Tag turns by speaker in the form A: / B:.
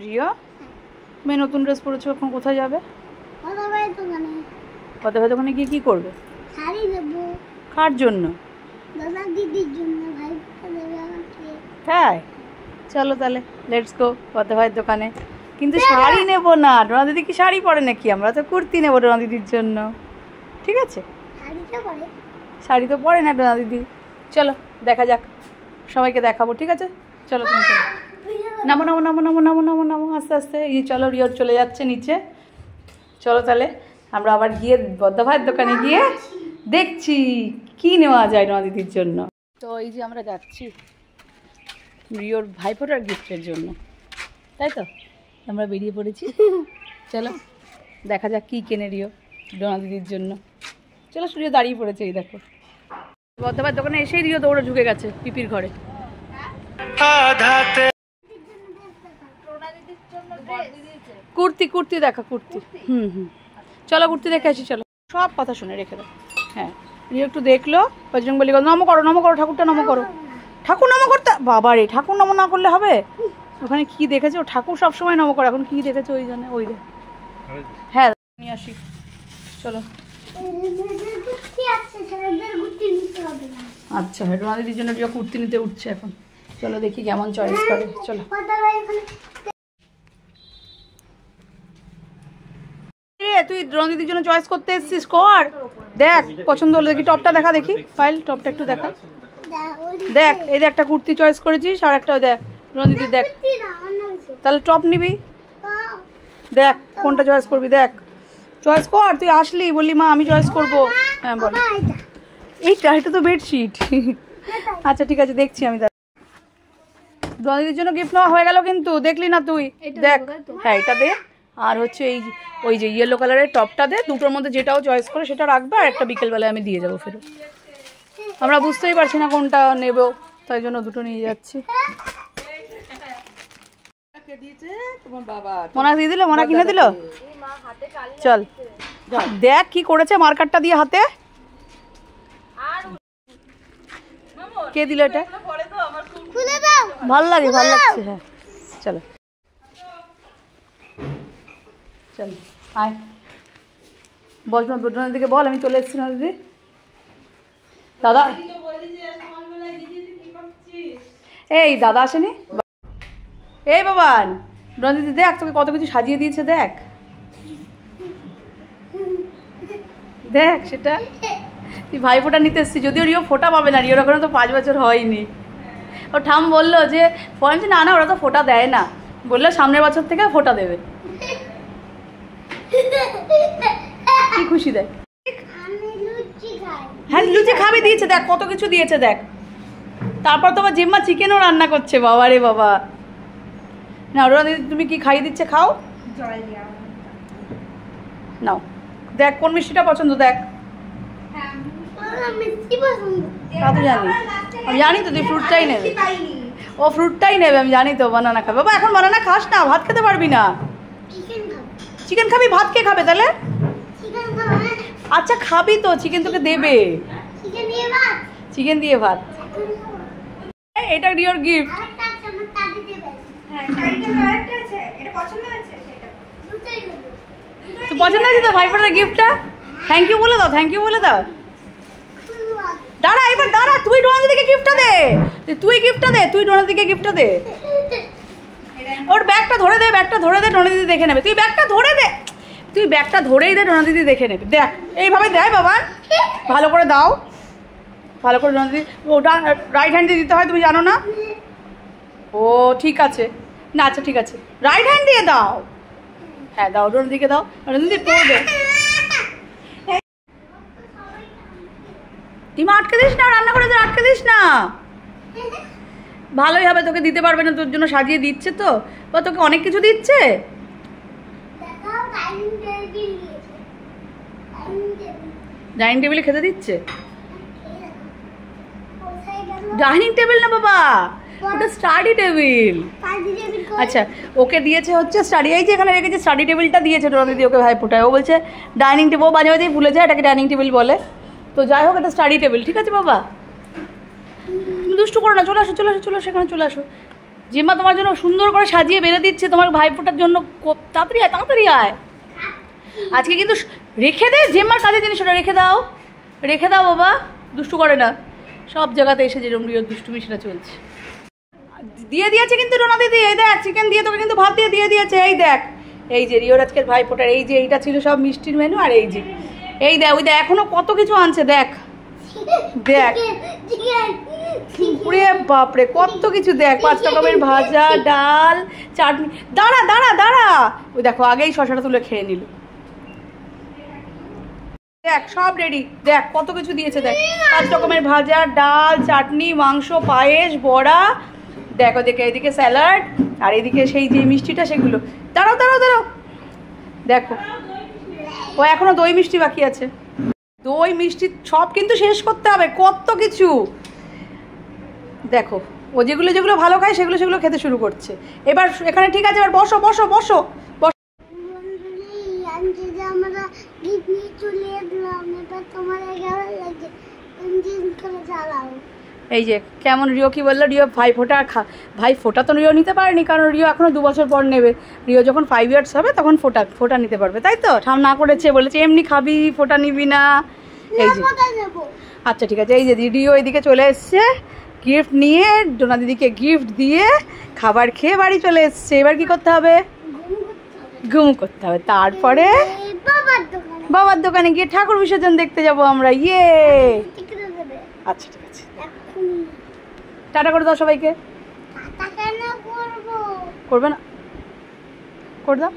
A: রিয়া তুমি নতুন ড্রেস পরেছো, এখন কোথায় যাবে? কথা ভাই দোকানে গিয়ে কি করবে?
B: শাড়ি দেব।
A: কার জন্য?
B: দাদা দিদির জন্য। ভাই দেবে আমাকে।
A: তাই চলো তাহলে লেটস গো কথা ভাইয়ের দোকানে। কিন্তু শাড়ি নেবো না, ডোনা দিদি কি শাড়ি পরে নাকি? আমরা তো কুর্তি নেবো ডোনা দিদির জন্য। ঠিক আছে,
B: শাড়িটা পরে।
A: শাড়ি তো পরে না ডোনা দিদি। চলো দেখা যাক, সবাইকে দেখাবো। ঠিক আছে চলো, তুমি চলো। নামো নামো নামো নামো নামো নামো নামো আস্তে আস্তে। এই চলো, রিয়র চলে যাচ্ছে নিচে। চলো তাহলে আমরা আবার গিয়ে বদ্দা ভাইয়ের দোকানে গিয়ে দেখছি কি নেওয়া যায় ডোনা দিদির জন্য। তো এই যে আমরা যাচ্ছি রিওর ভাইফোঁটার গিফটের জন্য, তাই তো আমরা বেরিয়ে পড়েছি। চলো দেখা যাক কী কেনে রিও ডোনা দিদির জন্য। চলো রিও দাঁড়িয়ে পড়েছে, এই দেখো বদ্দা ভাইয়ের দোকানে এসেই রিও দৌড়ে ঢুকে গেছে পিপির ঘরে। কুর্তি কুর্তি দেখা, কুর্তি। চলো কুর্তি দেখে আসি। চলো সব কথা শুনে রেখে দাও। হ্যাঁ রিও একটু দেখলো, বজরংবলী নমো করো নমো করো, ঠাকুরটা নমো করো। ঠাকুর নমো করতে বাবা রে, ঠাকুর নমো না করলে হবে? ওখানে কি দেখেছো? ঠাকুর সবসময় নমো করে, এখন কি দেখেছো ওই জন্য? ওই দেখ। হ্যাঁ নিয়ে আসি চলো। আচ্ছা ডোনা দিদির জন্য রিও কুর্তি নিতে উঠছে এখন। চলো দেখি কেমন চয়েস করে। চলো তুই ডোনা দিদির জন্য চয়েস করতে এসেছিস, কর দেখ পছন্দ হলো দেখি। টপটা দেখা দেখি, ফাইল টপটা একটু দেখা। দেখ এই যে একটা কুর্তি চয়েস করেছিস, আর একটা দেখ ডোনা দিদি দেখ। তাহলে টপ নিবি, দেখ কোনটা চয়েস করবি, দেখ চয়েস কর। তুই আসলি বললি মা আমি চয়েস করবো। হ্যাঁ বল। এইটা এটা তো বেডশিট। আচ্ছা ঠিক আছে দেখছি আমি। ডোনা দিদির জন্য গিফট নেওয়া হয়ে গেল কিন্তু দেখলি না তুই? দেখ হ্যাঁ এটা দে, আর হচ্ছে এই ওই যে ইয়েলো কালারের টপটা দে। দুটোর মধ্যে যেটাও চয়েস করে সেটা রাখবে, আর একটা বিকেলবেলায় আমি দিয়ে যাবো ফেরত। আমরা বুঝতেই পারছি না কোনটা নেব, তাই জন্য দুটো নিয়ে যাচ্ছি। মোনা দিয়ে দিল, মোনা কিনে দিল। চল দেখ কি করেছে মার্কারটা দিয়ে হাতে। কে দিল এটা? ভাল লাগে, ভাল লাগছে। হ্যাঁ চলো চল আয় বল, তোমার দিকে বল আমি চলে এসেছি না দিদি। দাদা এই দাদা আসেনি? এই বাবান ডোনা দিদি দেখ তোকে কত কিছু সাজিয়ে দিয়েছে, দেখ দেখ সেটা। তুই ভাই ফোঁটা নিতে এসছিস, যদিও রিও ফোঁটা পাবে না, রিওর ওখানে তো 5 বছর হয়নি। ও ঠাম বললো যে ফোন না না ওরা তো ফোঁটা দেয় না, বললো সামনের বছর থেকে ফোঁটা দেবে। কি খুশি দেখ। হ্যাঁ লুচি খাবি দিয়েছে, দেখ কত কিছু দিয়েছে দেখ। তারপর তো আবার জিম্মা চিকেনও রান্না করছে। বাবা রে বাবা। না ওরা তুমি কি খাইয়ে দিচ্ছে, খাও নাও। দেখ কোন মিষ্টিটা পছন্দ দেখ। তা তো জানি, আমি জানি তো তুই ফ্রুটটাই নেবে। ও ফ্রুটটাই নেবে আমি জানি তো। বানানা খাবে বাবা, এখন বানানা খাস না, ভাত খেতে পারবি না। চিকেন খাবি, ভাত কে খাবে তাহলে? আচ্ছা খাবি তো, চিকেন তোকে দেবে। চিকেন দিয়ে ভাত। এটা রিওর গিফট। তো পছন্দ হয়েছে তো ভাইফোঁটার গিফটটা? থ্যাংক ইউ বলে দাও, থ্যাংক ইউ বলে দাও। দাঁড়া এবার দাঁড়া, তুই ডোনা দিদিকে গিফটটা দে। তুই গিফটটা দে, তুই ডোনা দিদিকে গিফটটা দে। ওর ব্যাগটা ধরে দে, ব্যাগটা ধরে দে, ডোনা দিদি দেখে নেবে। তুই ব্যাগটা ধরে দে, তুই ব্যাগটা ধরেই দে, ডোনা দিদি দেখে নেবে। দেখ এইভাবে দেয় বাবা, ভালো করে দাও, ভালো করে ডোনা দিদি। ওটা রাইট হ্যান্ড দিয়ে দিতে হয়, তুমি জানো না? ও ঠিক আছে না, আচ্ছা ঠিক আছে রাইট হ্যান্ড দিয়ে দাও। হ্যাঁ দাও, ডোনা দিদিকে দাও, ডোনা দিদি পড়বে। ডিমা আটকে দিস না, রান্না করে আটকে দিস না। ভালোই হবে, তোকে দিতে পারবে না, তোর জন্য সাজিয়ে দিচ্ছে তো, বা তোকে অনেক কিছু দিচ্ছে। ডাইনিং টেবিলে খেতে দিচ্ছে। ডাইনিং টেবিল না বাবা, ওটা স্টাডি টেবিল। আচ্ছা ওকে দিয়েছে হচ্ছে স্টাডি, এই যে এখানে রেখেছে স্টাডি টেবিলটা দিয়েছে ডোনা দিদি ওকে ভাইফোঁটায়। ও বলছে ডাইনিং টেবিল, ও মাঝে মাঝেই ভুলে যায় এটাকে ডাইনিং টেবিল বলে। তো যাই হোক এটা স্টাডি টেবিল। ঠিক আছে বাবা, দুষ্টু করো না, চলে আসো চলে আসো চলে আসো, এখানে চলে আসো। জিম্মা তোমার জন্য সুন্দর করে সাজিয়ে বেড়ে দিচ্ছে তোমার ভাইফোঁটার জন্য। তাড়াতাড়ি আয়, তাড়াতাড়ি আয়। আজকে কিন্তু রেখে দে, জিম্মার কাজের জিনিস ওটা রেখে দাও, রেখে দাও বাবা, দুষ্টু করে না। সব জায়গাতে এসে যেরকম রিওর দুষ্টুমি সেটা চলছে। দিয়ে দিয়েছে কিন্তু রোনা দিদি, এই দেখ চিকেন দিয়ে তোকে কিন্তু ভাত দিয়ে দিয়েছে। এই দেখ, এই যে রিওর আজকের ভাইফোঁটার এই যে এইটা ছিল সব মিষ্টির মেনু, আর এই যে এই দেখ, ওই দেখ এখনো কত কিছু আনছে, দেখ দেখ, পুরে বাপরে কত কিছু দেখ, 5 রকমের ভাজা, ডাল, চাটনি। দাঁড়া দাঁড়া দাঁড়া, ওই দেখো আগেই শশাটা তুলে খেয়ে নিল। দেখ সব রেডি, দেখ কত কিছু দিয়েছে, দেখ 5 রকমের ভাজা, ডাল, চাটনি, মাংস, পায়েস, বড়া, দেখ ওদিকে এদিকে স্যালাড, আর এদিকে সেই যে মিষ্টিটা সেগুলো। দাঁড়াও দাঁড়াও দাঁড়াও, দেখো ও এখনো দই মিষ্টি বাকি আছে। দই মিষ্টি সব কিন্তু শেষ করতে হবে, কত কিছু। দেখো ও যেগুলো যেগুলো ভালো খায় সেগুলো সেগুলো খেতে শুরু করছে। এবার এখানে ঠিক আছে, এবার বসো বসো বসো বসো।
B: আমরা গিফট নিয়ে চলে এলাম, এবার তোমার কেমন লাগছে ইঞ্জিন করে চালাও।
A: এই যে কেমন রিও কি বললো, রিও ভাইফোঁটা ভাইফোঁটা তো রিও নিতে পারেনি, কারণ রিও এখনো 2 বছর পর নেবে। রিও যখন 5 ইয়ার্স হবে তখন ফোঁটা নিতে পারবে, তাই তো? ঠাম না করেছে, বলেছে এমনি খাবি, ফোঁটা নিবি না। এই যে আচ্ছা ঠিক আছে, এই যে রিও এদিকে চলে এসছে গিফট নিয়ে, ডোনা দিদিকে গিফট দিয়ে খাবার খেয়ে বাড়ি চলে এসছে। এবার কি করতে হবে? ঘুম করতে হবে। তারপরে বাবার দোকানে গিয়ে ঠাকুর বিসর্জন দেখতে যাব আমরা। ইয়ে আচ্ছা ঠিক আছে, টাটা করে দাও সবাইকে। করবে না, করে দাও।